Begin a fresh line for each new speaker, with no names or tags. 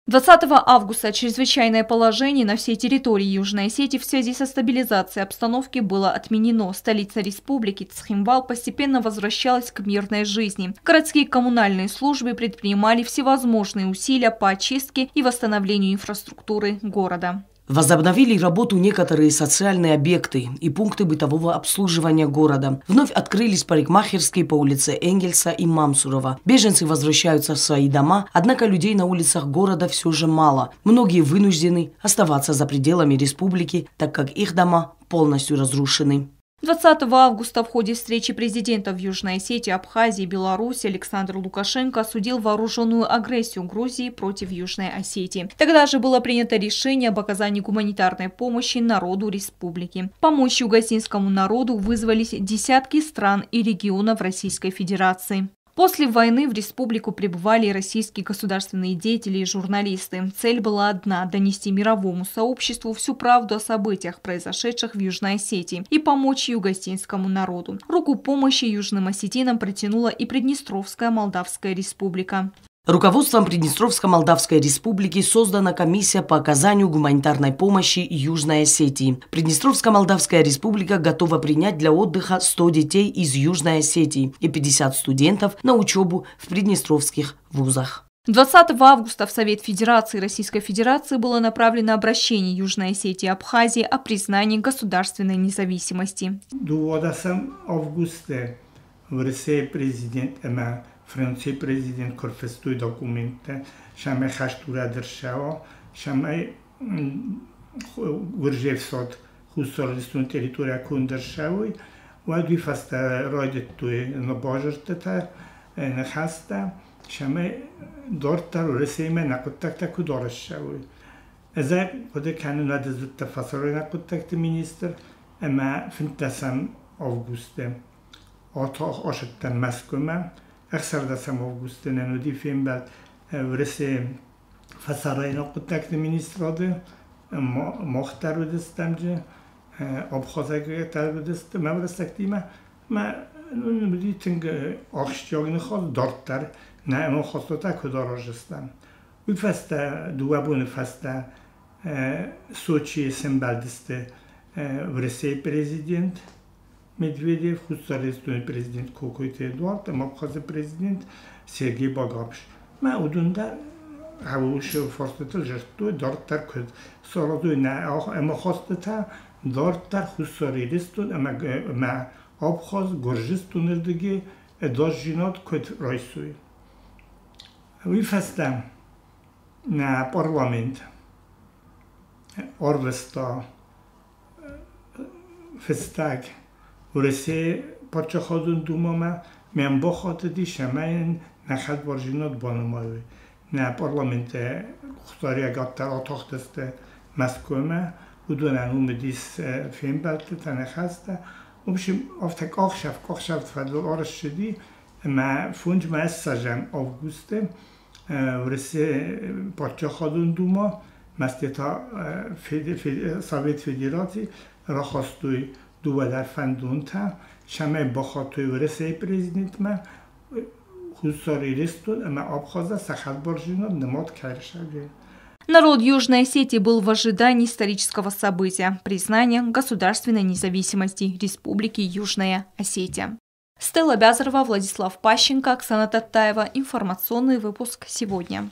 20 августа чрезвычайное положение на всей территории Южной Осетии в связи со стабилизацией обстановки было отменено. Столица республики Цхинвал постепенно возвращалась к мирной жизни. Городские коммунальные службы предпринимали всевозможные усилия по очистке и восстановлению инфраструктуры города.
Возобновили работу некоторые социальные объекты и пункты бытового обслуживания города. Вновь открылись парикмахерские по улице Энгельса и Мамсурова. Беженцы возвращаются в свои дома, однако людей на улицах города все же мало. Многие вынуждены оставаться за пределами республики, так как их дома полностью разрушены.
20 августа в ходе встречи президентов Южной Осетии, Абхазии и Беларуси Александр Лукашенко осудил вооруженную агрессию Грузии против Южной Осетии. Тогда же было принято решение об оказании гуманитарной помощи народу республики. Помочь югосинскому народу вызвались десятки стран и регионов Российской Федерации. После войны в республику прибывали российские государственные деятели и журналисты. Цель была одна – донести мировому сообществу всю правду о событиях, произошедших в Южной Осетии, и помочь югосинскому народу. Руку помощи южным осетинам протянула и Приднестровская Молдавская Республика.
Руководством Приднестровско-Молдавской Республики создана комиссия по оказанию гуманитарной помощи Южной Осетии. Приднестровско-Молдавская Республика готова принять для отдыха 100 детей из Южной Осетии и 50 студентов на учебу в приднестровских вузах.
20 августа в Совет Федерации Российской Федерации было направлено обращение Южной Осетии и Абхазии о признании государственной независимости.
20 августа в России президент Franței prezident corfestui documente și am haștura dărșeaua și am urjev sot husorlistun teritoria kun dărșeaui oadui fasta roidetui no božerteta na hasta și am dortar reseme na contacta cu dărșeaui. Eza code kanun adezutta fasaroi na contacta minister ama fintasam auguste. Oto oșettan maskuma أخسر دسم أوغوستن ندی فیلم بعد ورسه فسرای نقطه مینیستراده مختار رو دستم جه آبخوزه که تر رو دست ما برستیم ما نمیدی تنگ آخشیاگ نخواست دارتر نه اما خواسته تا کدارجستم وی فسته دوابون فسته سوچی سمبل دسته ورسه پرزیدنت Medvedev, Хусарестуни президент Кокойт Эдуард, Абхазия президент Сергей Багапш. Ма удунда хавуш форстетл жерту дортар код сородуй на ама хостета дортар Хусарестун ама Абхаз Горжистун эрдиги дожжинот код ройсуй. Ви фаста на парламент Орвеста фестаг ورسه پاچه خودون دوماما من با خاطری شماین نخل ورژینات بانمایی نه پارلمنت خطاری اگر اتاق دست مسکومه و دونن اومدیس فیلم بلده تنخسته و بشیم افتک آخشفت فدل آرش شدی ما فونج ما از سجم آوگوسته ورسه پاچه خودون دوما مستیتا سویت فدراتی را خواستوی دو در فندونتا شما با خاطر ورسه پرزیدنت ما خصوصی رستون اما آبخازا سخت برجینات نماد کرده.
Народ Южной Осетии был в ожидании исторического события – признания государственной независимости Республики Южная Осетия. Стелла Бязарова, Владислав Пащенко, Оксана Таттаева. Информационный выпуск сегодня.